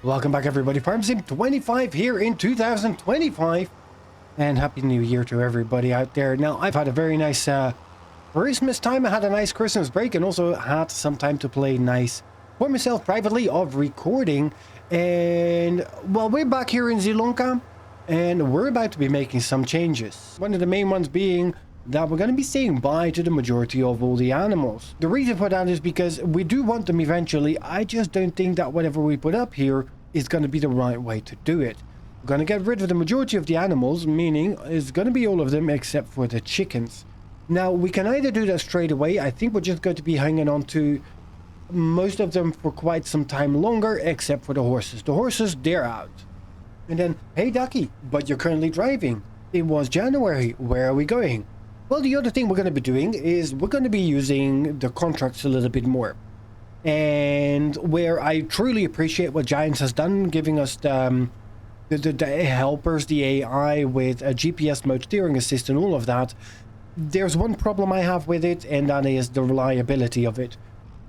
Welcome back everybody, Farm Sim 25 here in 2025, and Happy New Year to everybody out there. Now, I've had a very nice Christmas time. I had a nice Christmas break and also had some time to play nice for myself privately of recording. And well, we're back here in Zielonka and we're about to be making some changes. One of the main ones being that we're going to be saying bye to the majority of all the animals. The reason for that is because we do want them eventually. I just don't think that whatever we put up here is going to be the right way to do it. We're going to get rid of the majority of the animals, meaning it's going to be all of them except for the chickens. Now, we can either do that straight away. I think we're just going to be hanging on to most of them for quite some time longer, except for the horses. The horses, they're out. And then, hey Ducky, but you're currently driving. It was January. Where are we going? Well, the other thing we're going to be doing is we're going to be using the contracts a little bit more. And where I truly appreciate what Giants has done, giving us the helpers, the AI with a GPS mode, steering assist and all of that. There's one problem I have with it, and that is the reliability of it.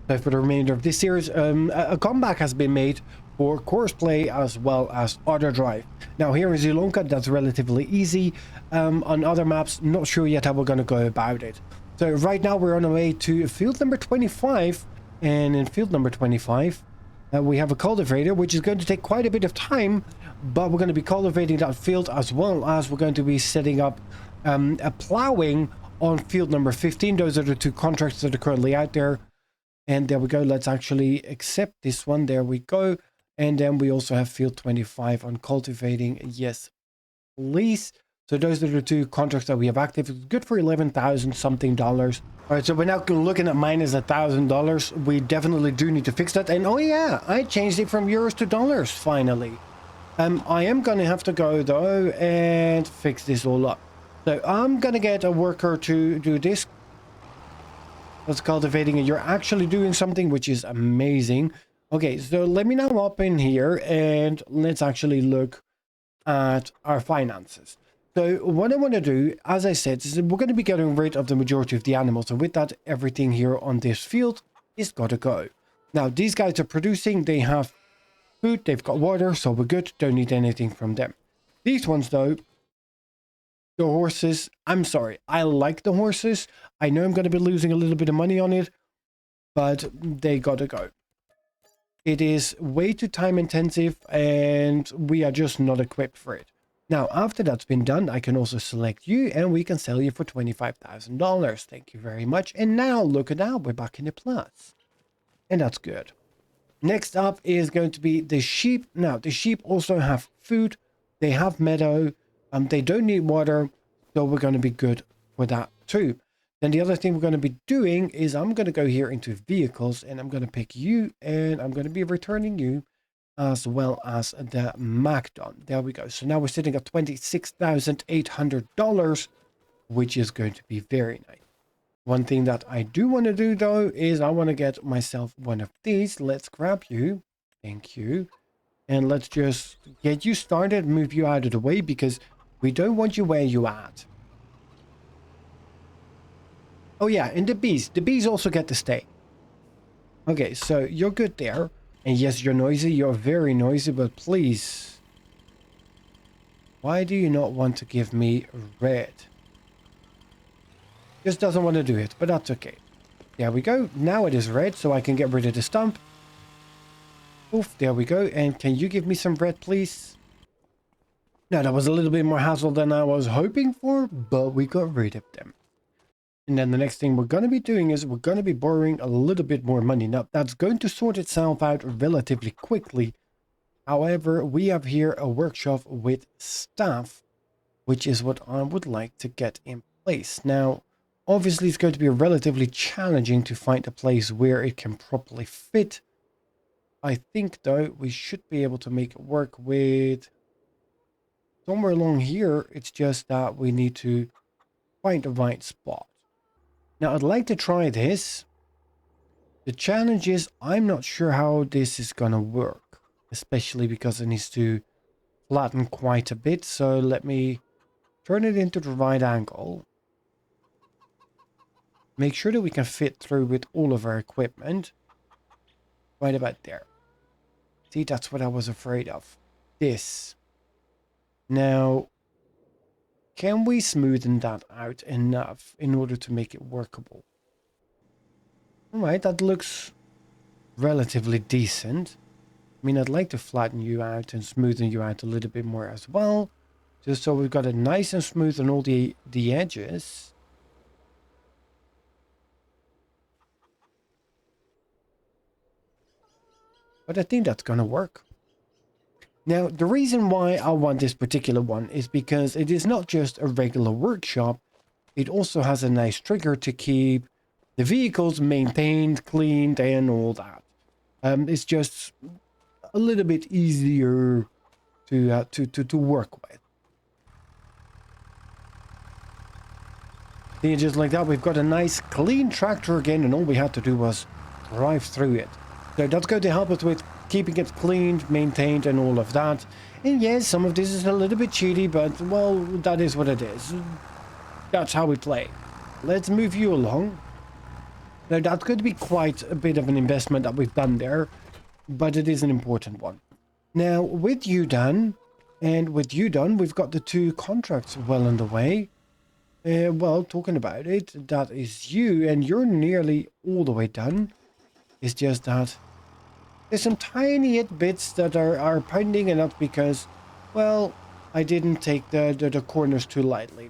So for the remainder of this series, a comeback has been made for course play as well as auto drive. Now here in Zielonka, that's relatively easy. On other maps, not sure yet how we're going to go about it. So right now we're on our way to field number 25, and in field number 25 we have a cultivator, which is going to take quite a bit of time, but we're going to be cultivating that field as well as we're going to be setting up a plowing on field number 15. Those are the two contracts that are currently out there. And there we go. Let's actually accept this one. There we go. And then we also have field 25 on cultivating. Yes, please. So those are the two contracts that we have active. It's good for 11,000 something dollars. All right, so we're now looking at minus $1,000. We definitely do need to fix that. And oh yeah, I changed it from euros to dollars finally. I am going to have to go though and fix this all up. So I'm going to get a worker to do this. That's cultivating, and you're actually doing something, which is amazing. Okay, so let me now hop in here and let's actually look at our finances. So what I want to do, as I said, is we're going to be getting rid of the majority of the animals. And with that, everything here on this field is got to go. Now, these guys are producing. They have food. They've got water. So we're good. Don't need anything from them. These ones, though, the horses, I'm sorry. I like the horses. I know I'm going to be losing a little bit of money on it, but they got to go. It is way too time intensive and we are just not equipped for it. Now, after that's been done, I can also select you and we can sell you for $25,000. Thank you very much. And now look at that, we're back in the plus. And that's good. Next up is going to be the sheep. Now, the sheep also have food. They have meadow. They don't need water. So we're going to be good for that too. Then the other thing we're going to be doing is I'm going to go here into vehicles and I'm going to pick you and I'm going to be returning you as well as the Macdon. There we go. So now we're sitting at $26,800, which is going to be very nice. One thing that I do want to do though is I want to get myself one of these. Let's grab you. Thank you. And let's just get you started, move you out of the way because we don't want you where you at. Oh yeah, and the bees. The bees also get to stay. Okay, so you're good there. And yes, you're noisy. You're very noisy, but please. Why do you not want to give me red? Just doesn't want to do it, but that's okay. There we go. Now it is red, so I can get rid of the stump. Oof, there we go. And can you give me some red, please? Now, that was a little bit more hassle than I was hoping for, but we got rid of them. And then the next thing we're going to be doing is we're going to be borrowing a little bit more money. Now, that's going to sort itself out relatively quickly. However, we have here a workshop with staff, which is what I would like to get in place. Now, obviously, it's going to be relatively challenging to find a place where it can properly fit. I think, though, we should be able to make it work with somewhere along here. It's just that we need to find the right spot. Now, I'd like to try this. The challenge is I'm not sure how this is going to work, especially because it needs to flatten quite a bit. So let me turn it into the right angle. Make sure that we can fit through with all of our equipment. Right about there. See, that's what I was afraid of. This. Now, can we smoothen that out enough in order to make it workable? All right, that looks relatively decent. I mean, I'd like to flatten you out and smoothen you out a little bit more as well. Just so we've got it nice and smooth on all the edges. But I think that's going to work. Now, the reason why I want this particular one is because it is not just a regular workshop. It also has a nice trigger to keep the vehicles maintained, cleaned, and all that. It's just a little bit easier to work with. See, just like that, we've got a nice clean tractor again, and all we had to do was drive through it. So that's going to help us with keeping it cleaned, maintained, and all of that. And yes, some of this is a little bit cheaty, but, well, that is what it is. That's how we play. Let's move you along. Now, that's going to be quite a bit of an investment that we've done there, but it is an important one. Now, with you done, and with you done, we've got the 2 contracts well underway. Well, talking about it, that is you, and you're nearly all the way done. It's just that there's some tiny bits that are pending, and that's because, well, I didn't take the corners too lightly.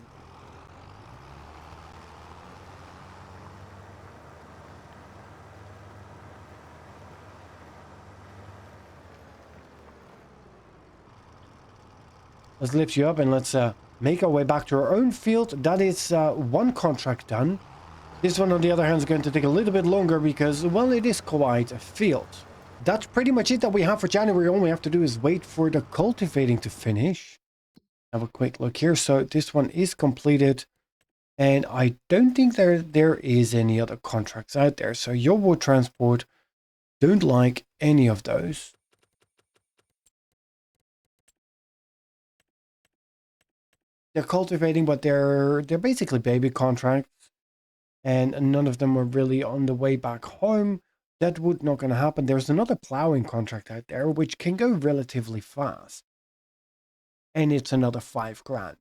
Let's lift you up and let's make our way back to our own field. That is 1 contract done. This one, on the other hand, is going to take a little bit longer because, well, it is quite a field. That's pretty much it that we have for January. All we have to do is wait for the cultivating to finish. Have a quick look here. So this one is completed. And I don't think there is any other contracts out there. So your wood transport, don't like any of those. They're cultivating, but they're basically baby contracts, and none of them are really on the way back home. That would not going to happen. There's another plowing contract out there, which can go relatively fast, and it's another 5 grand.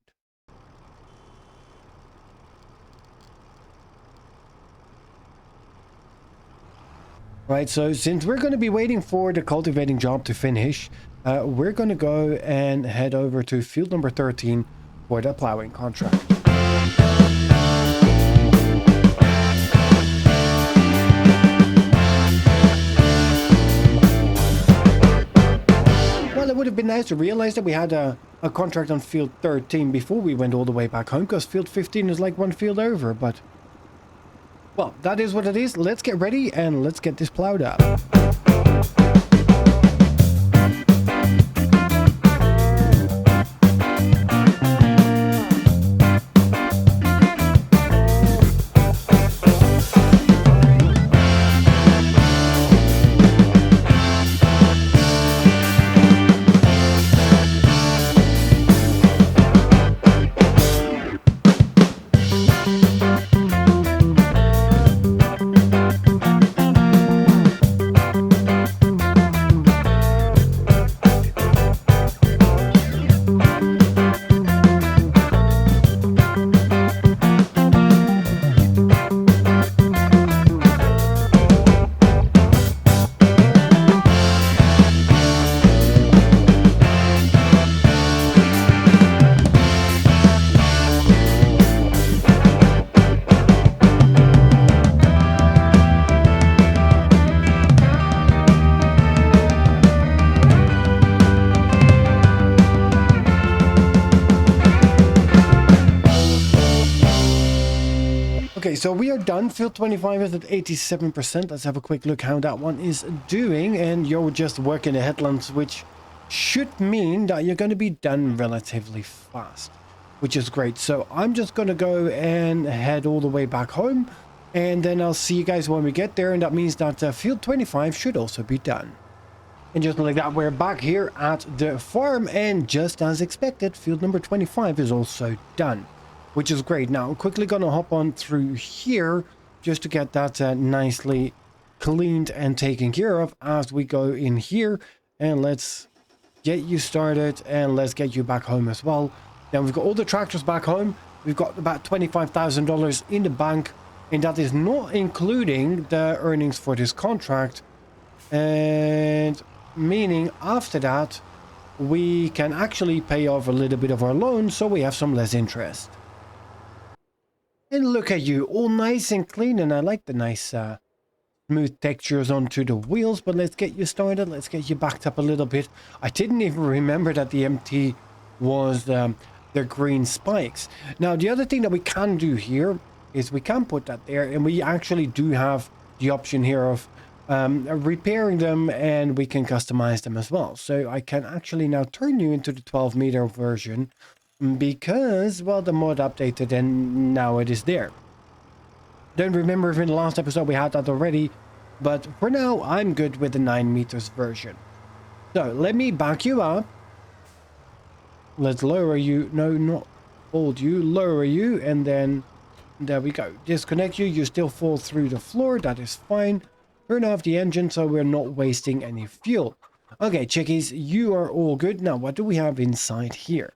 Right, so since we're going to be waiting for the cultivating job to finish, we're going to go and head over to field number 13 for the plowing contract. Well, it would have been nice to realize that we had a contract on field 13 before we went all the way back home, because field 15 is like 1 field over, but, well, that is what it is. Let's get ready and let's get this plowed up. Okay, so we are done. Field 25 is at 87%. Let's have a quick look how that one is doing. And you're just working the headlands, which should mean that you're going to be done relatively fast, which is great. So I'm just going to go and head all the way back home, and then I'll see you guys when we get there. And that means that field 25 should also be done. And just like that, we're back here at the farm, and just as expected, field number 25 is also done, which is great. Now, I'm quickly going to hop on through here just to get that nicely cleaned and taken care of as we go in here And let's get you started and let's get you back home as well. Then we've got all the tractors back home. We've got about $25,000 in the bank, and that is not including the earnings for this contract. And meaning after that, we can actually pay off a little bit of our loan, so we have some less interest. And look at you, all nice and clean, and I like the nice smooth textures onto the wheels. But let's get you started. Let's get you backed up a little bit. I didn't even remember that the MT was the green spikes. Now, the other thing that we can do here is we can put that there, and we actually do have the option here of repairing them, and we can customize them as well. So I can actually now turn you into the 12-meter version because, well, the mod updated and now it is there. Don't remember if in the last episode we had that already, but for now I'm good with the 9 meters version. So let me back you up. Let's lower you. No, not hold you. Lower you, and then there we go. Disconnect you. You still fall through the floor. That is fine. Turn off the engine so we're not wasting any fuel. Okay, chickies, you are all good. Now, what do we have inside here?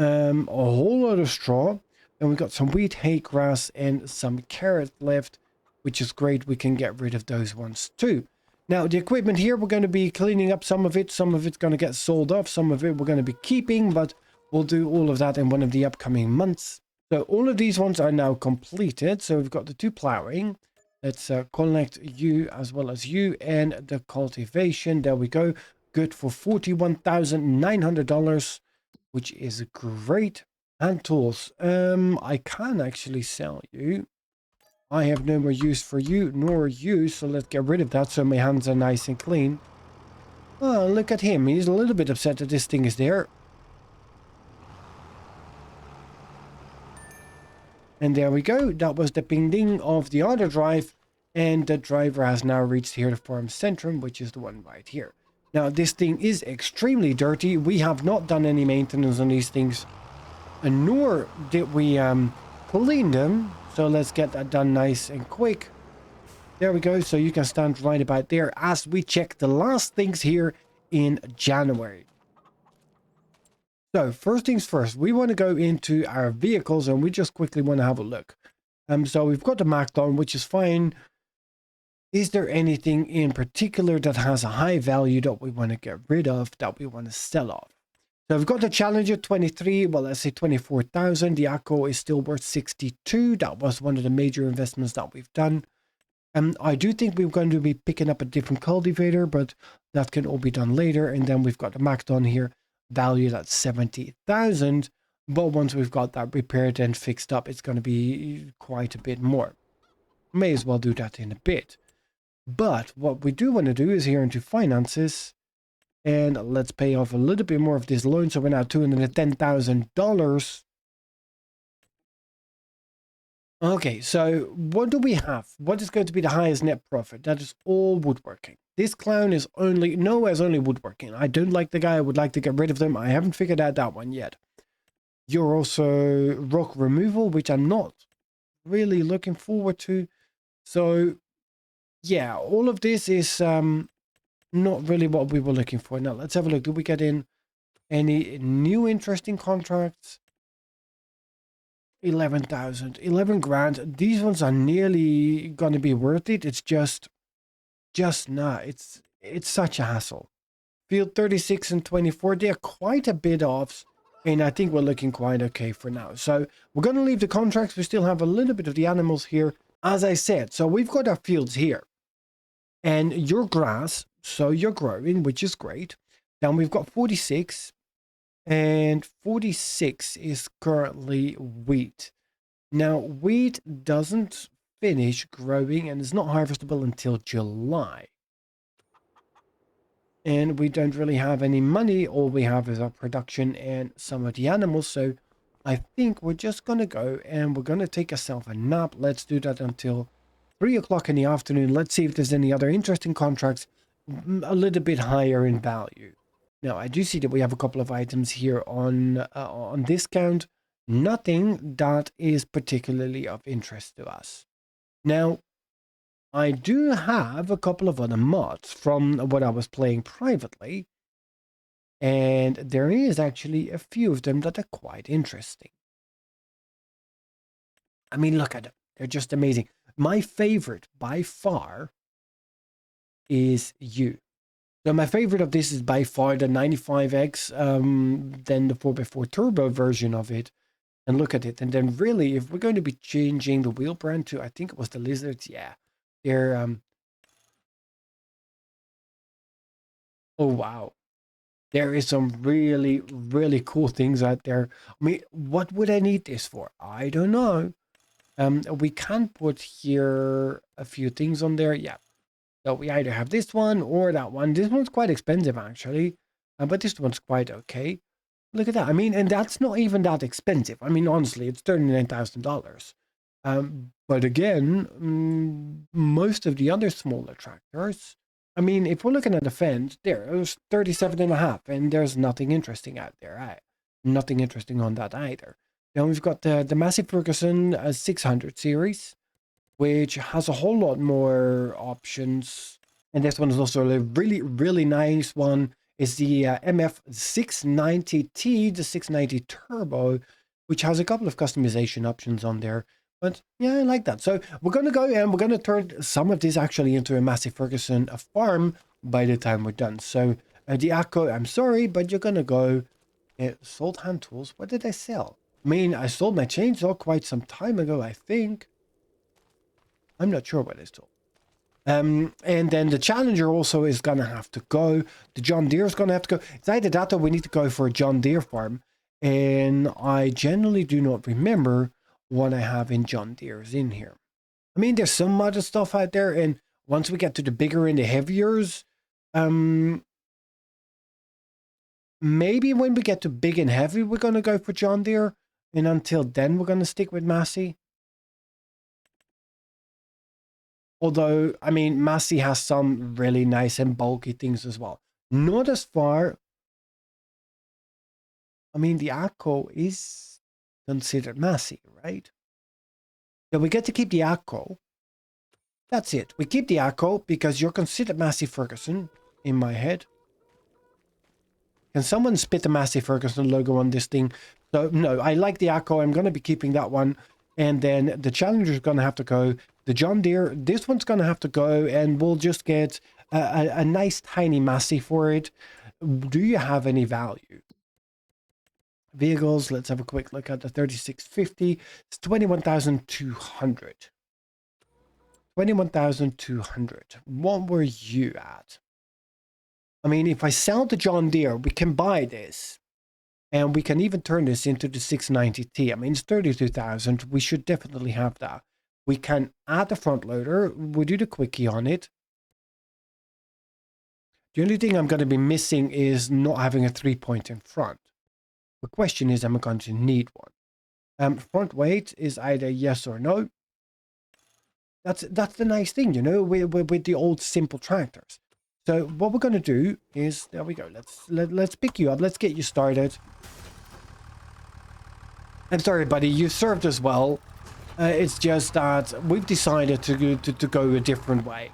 A whole lot of straw. And we've got some wheat, hay, grass, and some carrot left, which is great. We can get rid of those ones too. Now, the equipment here, we're going to be cleaning up some of it. Some of it's going to get sold off. Some of it we're going to be keeping, but we'll do all of that in one of the upcoming months. So all of these ones are now completed. So we've got the 2 plowing. Let's collect you as well as you, and the cultivation. There we go. Good for $41,900, which is great. And tools. I can actually sell you. I have no more use for you, nor you, so let's get rid of that so my hands are nice and clean. Oh, look at him. He's a little bit upset that this thing is there. And there we go. That was the ping ding of the auto drive. And the driver has now reached here, the farm centrum, which is the one right here. Now, this thing is extremely dirty. We have not done any maintenance on these things. And nor did we clean them. So let's get that done nice and quick. There we go. So you can stand right about there as we check the last things here in January. So first things first, we want to go into our vehicles and we just quickly want to have a look. So we've got the Macdon, which is fine. Is there anything in particular that has a high value that we want to get rid of, that we want to sell off? So we've got the Challenger 23, well, let's say 24,000. The Akko is still worth 62. That was one of the major investments that we've done. I do think we're going to be picking up a different cultivator, but that can all be done later. And then we've got the Macdon here, valued at 70,000. But once we've got that repaired and fixed up, it's going to be quite a bit more. May as well do that in a bit. But what we do want to do is here into finances. And let's pay off a little bit more of this loan. So we're now $210,000. Okay, so what do we have? What is going to be the highest net profit? That is all woodworking. This clown is only woodworking. I don't like the guy. I would like to get rid of them. I haven't figured out that one yet. You're also rock removal, which I'm not really looking forward to. So yeah, all of this is not really what we were looking for. Now let's have a look. Did we get in any new interesting contracts? 11,000, 11 grand. These ones are nearly going to be worth it. It's just not. It's such a hassle. Field 36 and 24, they're quite a bit off. And I think we're looking quite okay for now. So we're going to leave the contracts. We still have a little bit of the animals here. As I said, so we've got our fields here. And your grass, so you're growing, which is great. Then we've got 46. And 46 is currently wheat. Now, wheat doesn't finish growing and is not harvestable until July. And we don't really have any money. All we have is our production and some of the animals. So I think we're just going to go and we're going to take ourselves a nap. Let's do that until 3 o'clock in the afternoon. Let's see if there's any other interesting contracts a little bit higher in value. Now, I do see that we have a couple of items here on discount. Nothing that is particularly of interest to us. Now, I do have a couple of other mods from what I was playing privately. And there is actually a few of them that are quite interesting. I mean, look at them. They're just amazing. My favorite by far is you. So my favorite of this is by far the 95X, then the 4x4 turbo version of it. And look at it. And then really, if we're going to be changing the wheel brand to, I think it was the Lizards, yeah. They're, oh wow. There is some really, really cool things out there. I mean, what would I need this for? I don't know. We can put here a few things on there. Yeah. So we either have this one or that one. This one's quite expensive, actually. But this one's quite okay. Look at that. I mean, and that's not even that expensive. I mean, honestly, it's $39,000. But again, most of the other smaller tractors, I mean, if we're looking at the fence, there's 37 and a half, and there's nothing interesting out there. Right? Nothing interesting on that either. Then we've got the Massey Ferguson 600 series, which has a whole lot more options. And this one is also a really, really nice one. Is the MF 690T, the 690 Turbo, which has a couple of customization options on there. But yeah, I like that. So we're going to go and we're going to turn some of this actually into a Massey Ferguson farm by the time we're done. So the Acco, I'm sorry, but you're going to go sold hand tools. What did I sell? I mean, I sold my chainsaw quite some time ago, I think. I'm not sure what I sold. And then the Challenger also is going to have to go. The John Deere is going to have to go. It's either that or we need to go for a John Deere farm. And I generally do not remember what I have in John Deere's in here. I mean, there's some other stuff out there. And once we get to the bigger and the heaviers, maybe when we get to big and heavy, we're going to go for John Deere. And until then, we're going to stick with Massey. Although, I mean, Massey has some really nice and bulky things as well. Not as far. I mean, the Acco is considered Massey, right? So we get to keep the Acco. That's it. We keep the Acco because you're considered Massey Ferguson in my head. Can someone spit the Massey Ferguson logo on this thing? So, no, I like the Acco. I'm going to be keeping that one. And then the Challenger is going to have to go. The John Deere, this one's going to have to go. And we'll just get a nice tiny Massey for it. Do you have any value? Vehicles, let's have a quick look at the 3650. It's 21,200. 21,200. What were you at? I mean, if I sell the John Deere, we can buy this. And we can even turn this into the 690T. I mean, it's 32,000. We should definitely have that. We can add the front loader. We do the quickie on it. The only thing I'm going to be missing is not having a 3-point in front. The question is, am I going to need one? Front weight is either yes or no. That's the nice thing, you know, with the old simple tractors. So what we're going to do is, there we go. Let's pick you up. Let's get you started. I'm sorry, buddy. You served us well. It's just that we've decided to go a different way.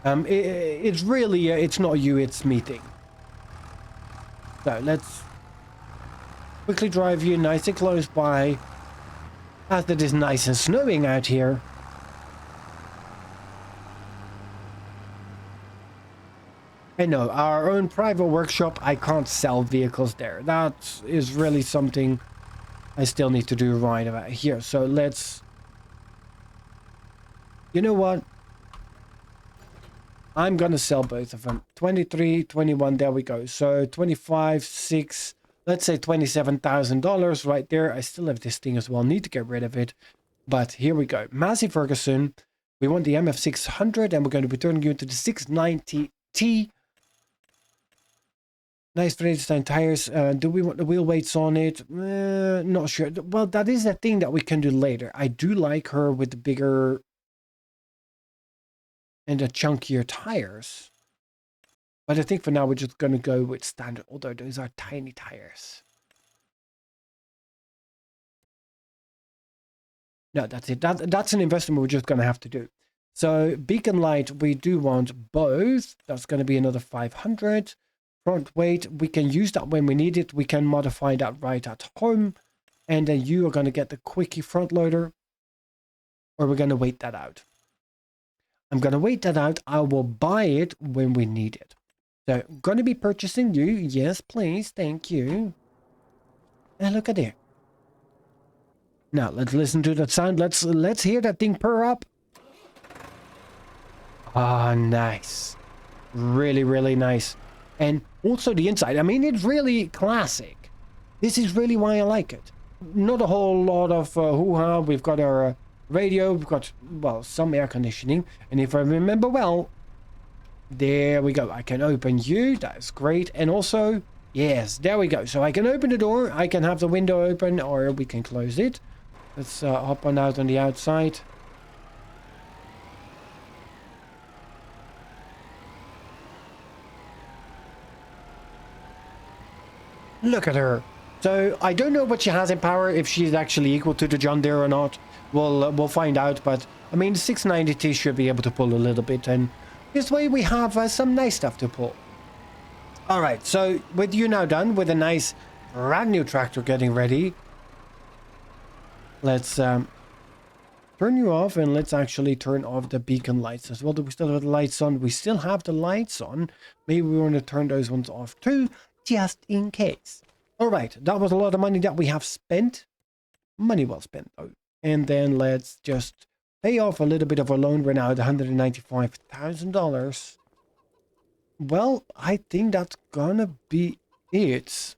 It's really, it's not you, it's me thing. So let's quickly drive you nice and close by, as it is nice and snowing out here. And no, our own private workshop, I can't sell vehicles there. That is really something I still need to do right about here. So let's... You know what? I'm going to sell both of them. 23, 21, there we go. So 25, 6, let's say $27,000 right there. I still have this thing as well. Need to get rid of it. But here we go. Massey Ferguson. We want the MF600 and we're going to be turning you into the 690T. Nice Vredestein tires. Do we want the wheel weights on it? Not sure. Well, that is a thing that we can do later. I do like her with the bigger and the chunkier tires. But I think for now we're just going to go with standard, although those are tiny tires. No, that's it. That's an investment we're just going to have to do. So beacon light, we do want both. That's going to be another 500. front weight. We can use that when we need it. We can modify that right at home. And then you are going to get the quickie front loader. Or we're going to wait that out. I'm going to wait that out. I will buy it when we need it. So, I'm going to be purchasing you. Yes, please. Thank you. And look at it. Now, let's listen to that sound. Let's hear that thing purr up. Ah, nice. Really, really nice. And also the inside. I mean, it's really classic. This is really why I like it. Not a whole lot of hoo-ha. We've got our radio. We've got, well, some air conditioning. And if I remember well, there we go. I can open you. That's great. And also, yes, there we go. So I can open the door. I can have the window open, or we can close it. Let's hop on out on the outside. Look at her. So I don't know what she has in power, if she's actually equal to the John Deere or not. We'll find out. But I mean, the 690T should be able to pull a little bit, and this way we have some nice stuff to pull. All right. So with you now done with a nice brand new tractor getting ready, let's turn you off, and let's actually turn off the beacon lights as well. Do we still have the lights on? We still have the lights on. Maybe we want to turn those ones off too, just in case. All right, that was a lot of money that we have spent. Money well spent, though. And then let's just pay off a little bit of a loan. We're now at $195,000. Well, I think that's gonna be it.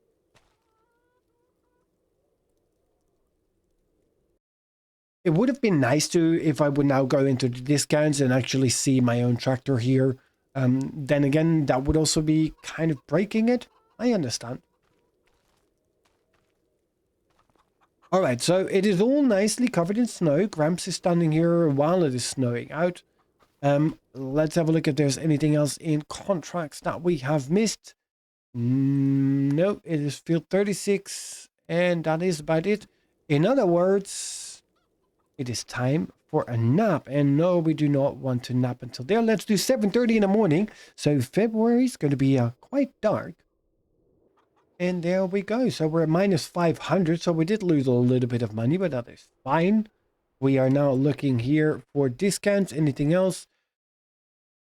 It would have been nice to, if I would now go into the discounts and actually see my own tractor here. Then again, that would also be kind of breaking it. I understand. All right, so it is all nicely covered in snow. Gramps is standing here while it is snowing out. Let's have a look if there's anything else in contracts that we have missed. No, it is field 36, and that is about it. In other words, it is time for a nap. And no, we do not want to nap until there. Let's do 7:30 in the morning. So February is going to be quite dark. And there we go. So we're at minus 500. So we did lose a little bit of money, but that is fine. We are now looking here for discounts. Anything else?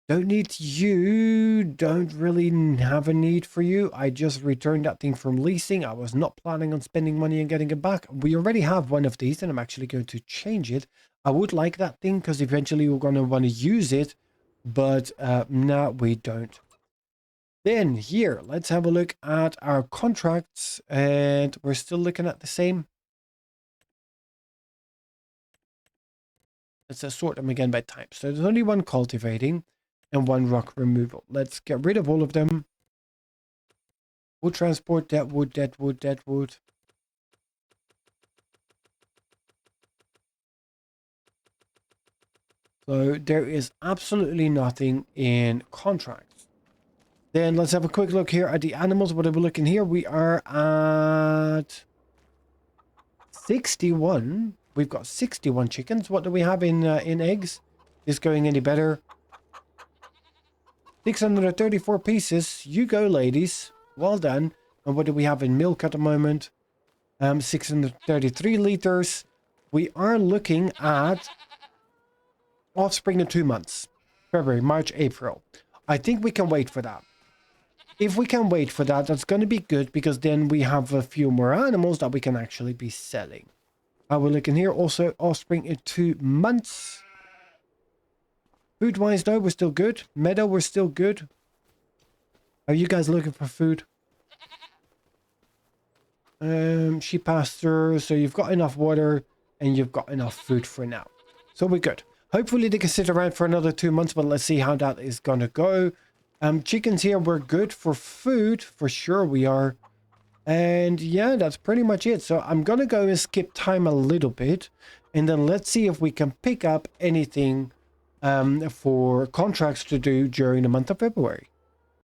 Don't need you. Don't really have a need for you. I just returned that thing from leasing. I was not planning on spending money and getting it back. We already have one of these, and I'm actually going to change it. I would like that thing because eventually we're going to want to use it. But no, we don't. Then here, let's have a look at our contracts, and we're still looking at the same. Let's sort them again by type. So there's only one cultivating and one rock removal. Let's get rid of all of them. Wood transport, that wood, that wood, that wood. So there is absolutely nothing in contracts. Then let's have a quick look here at the animals. What are we looking here? We are at 61. We've got 61 chickens. What do we have in eggs? Is going any better? 634 pieces. You go, ladies. Well done. And what do we have in milk at the moment? 633 liters. We are looking at offspring in 2 months. February, March, April. I think we can wait for that. If we can wait for that, that's going to be good, because then we have a few more animals that we can actually be selling. We're looking here also offspring in 2 months. Food-wise, though, we're still good. Meadow, we're still good. Are you guys looking for food? Sheep pasture. So you've got enough water and you've got enough food for now. So we're good. Hopefully they can sit around for another 2 months, but let's see how that is going to go. Chickens here, we're good for food. For sure we are. And yeah, that's pretty much it. So I'm going to go and skip time a little bit. And then let's see if we can pick up anything for contracts to do during the month of February.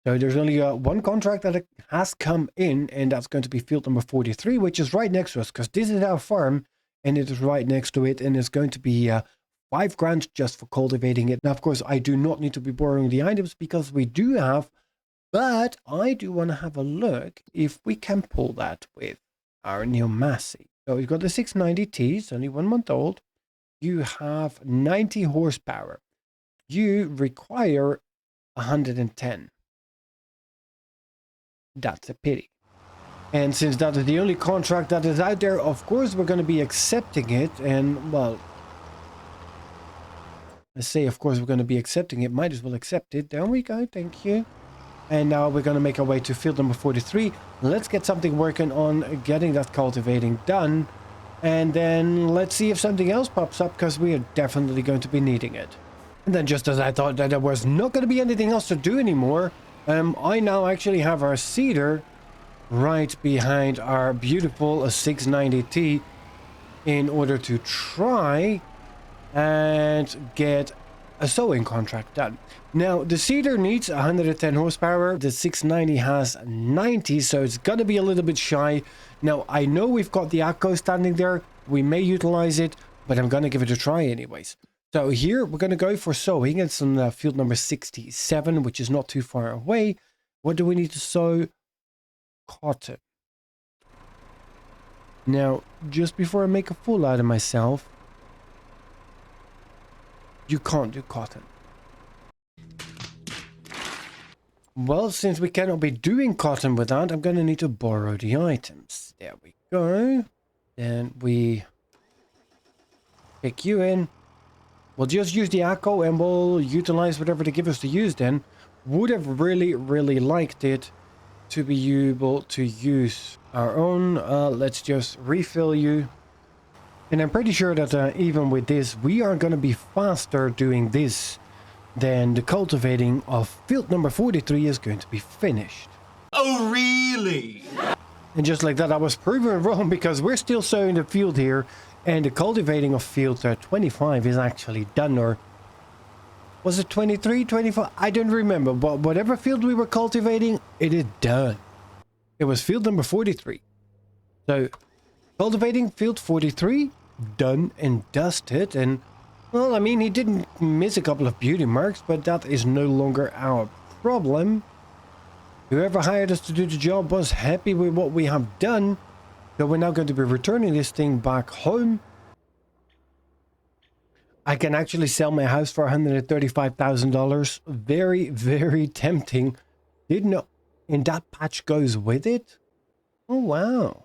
So there's only one contract that has come in, and that's going to be field number 43, which is right next to us, because this is our farm and it is right next to it, and it's going to be 5 grand just for cultivating it. Now, of course, I do not need to be borrowing the items because we do have But I do want to have a look if we can pull that with our new Massey. So we've got the 690T, it's only 1 month old. You have 90 horsepower. You require 110. That's a pity. And since that is the only contract that is out there, of course we're going to be accepting it. And, well, let's say, of course, we're going to be accepting it. Might as well accept it. There we go. Thank you. And now we're going to make our way to field number 43. Let's get something working on getting that cultivating done. And then let's see if something else pops up, because we are definitely going to be needing it. And then just as I thought that there was not going to be anything else to do anymore, I now actually have our seeder right behind our beautiful 690T in order to try and get a sowing contract done. Now, the seeder needs 110 horsepower. The 690 has 90, so it's going to be a little bit shy. Now, I know we've got the ACO standing there. We may utilize it, but I'm going to give it a try anyways. So here, we're going to go for sowing. It's on field number 67, which is not too far away. What do we need to sow? Cotton. Now, just before I make a fool out of myself, you can't do cotton. Well, since we cannot be doing cotton with that, I'm going to need to borrow the items. There we go. Then we pick you in. We'll just use the ACO and we'll utilize whatever they give us to use then. Would have really liked it to be able to use our own. Let's just refill you. And I'm pretty sure that even with this, we are going to be faster doing this than the cultivating of field number 43 is going to be finished. Oh, really? And just like that, I was proven wrong, because we're still sowing the field here, and the cultivating of field 25 is actually done. Or was it 23, 25? I don't remember, but whatever field we were cultivating, it is done. It was field number 43. So cultivating field 43, done and dusted. And, well, I mean, he didn't miss a couple of beauty marks, but that is no longer our problem. Whoever hired us to do the job was happy with what we have done. So we're now going to be returning this thing back home. I can actually sell my house for $135,000. Very tempting. Didn't know. And that patch goes with it? Oh, wow.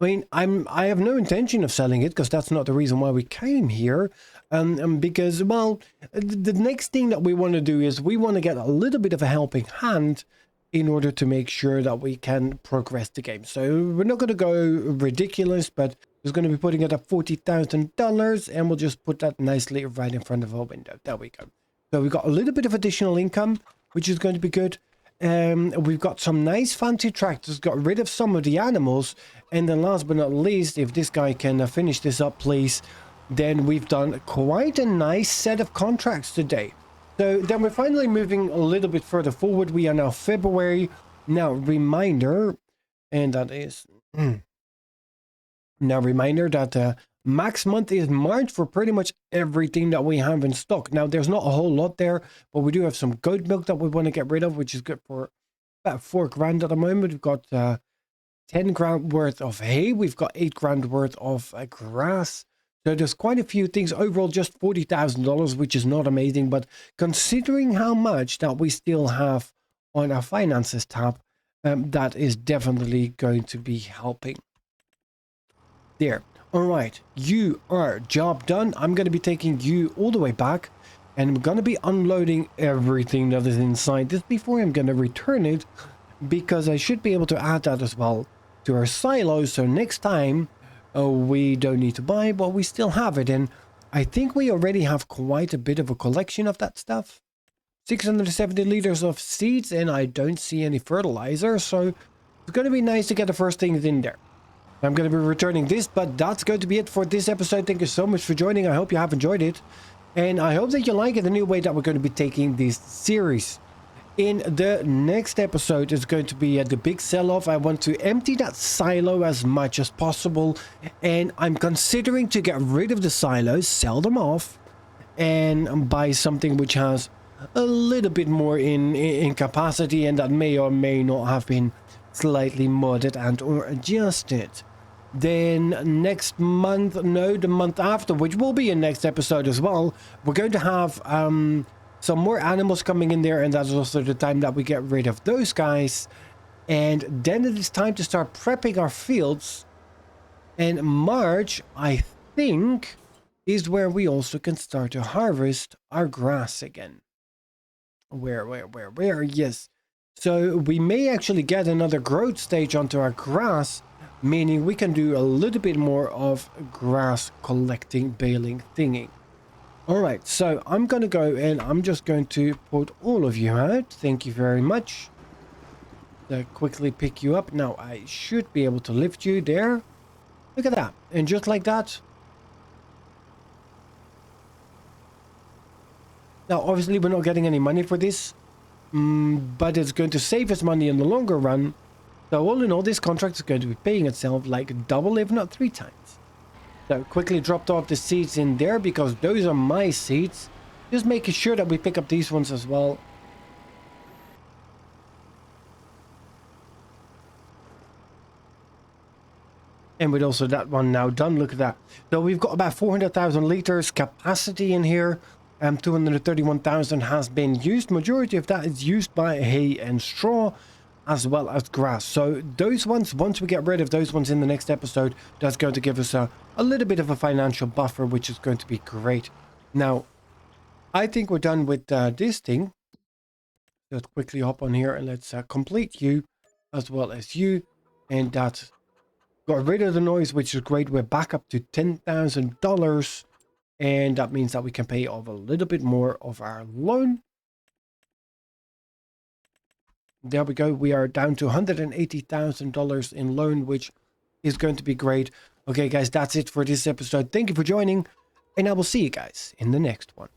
I mean, I have no intention of selling it, because that's not the reason why we came here. Because, well, the next thing that we want to do is we want to get a little bit of a helping hand in order to make sure that we can progress the game. So we're not going to go ridiculous, but we're going to be putting it at $40,000, and we'll just put that nicely right in front of our window. There we go. So we've got a little bit of additional income, which is going to be good. We've got some nice fancy tractors, got rid of some of the animals, and then last but not least, if this guy can finish this up, please, then we've done quite a nice set of contracts today. So then we're finally moving a little bit further forward. We are now February. Now, reminder, and that is now reminder that max month is March for pretty much everything that we have in stock. Now, there's not a whole lot there, but we do have some goat milk that we want to get rid of, which is good for about $4,000 at the moment. We've got 10 grand worth of hay. We've got 8 grand worth of grass. So there's quite a few things. Overall, just $40,000, which is not amazing. But considering how much that we still have on our finances tab, that is definitely going to be helping. There. All right. You are job done. I'm going to be taking you all the way back. And I'm going to be unloading everything that is inside this before I'm going to return it. Because I should be able to add that as well to our silos. So next time, we don't need to buy, but we still have it. And I think we already have quite a bit of a collection of that stuff. 670 liters of seeds, and I don't see any fertilizer. So it's going to be nice to get the first things in there. I'm going to be returning this, but that's going to be it for this episode. Thank you so much for joining. I hope you have enjoyed it. And I hope that you like it, the new way that we're going to be taking this series. In the next episode is going to be the big sell-off. I want to empty that silo as much as possible. And I'm considering to get rid of the silos, sell them off, and buy something which has a little bit more in capacity, and that may or may not have been slightly modded and or adjusted. Then next month, no, the month after, which will be in next episode as well, we're going to have some more animals coming in there, and that's also the time that we get rid of those guys. And then it is time to start prepping our fields. And March, I think, is where we also can start to harvest our grass again. Where? Yes. So we may actually get another growth stage onto our grass, meaning we can do a little bit more of grass collecting, baling, thingy. All right, so I'm going to go and I'm just going to put all of you out. Thank you very much. Quickly pick you up. Now I should be able to lift you there. Look at that. And just like that. Now, obviously, we're not getting any money for this, but it's going to save us money in the longer run. So all in all, this contract is going to be paying itself like double, if not 3 times. So quickly dropped off the seeds in there because those are my seeds. Just making sure that we pick up these ones as well. And with also that one now done, look at that. So we've got about 400,000 liters capacity in here. 231,000 has been used. Majority of that is used by hay and straw, as well as grass. So those ones, once we get rid of those ones in the next episode, that's going to give us a little bit of a financial buffer, which is going to be great. Now, I think we're done with this thing. Let's quickly hop on here and let's complete you, as well as you. And that got rid of the noise, which is great. We're back up to $10,000. And that means that we can pay off a little bit more of our loan. There we go. We are down to $180,000 in loan, which is going to be great. Okay, guys, that's it for this episode. Thank you for joining, and I will see you guys in the next one.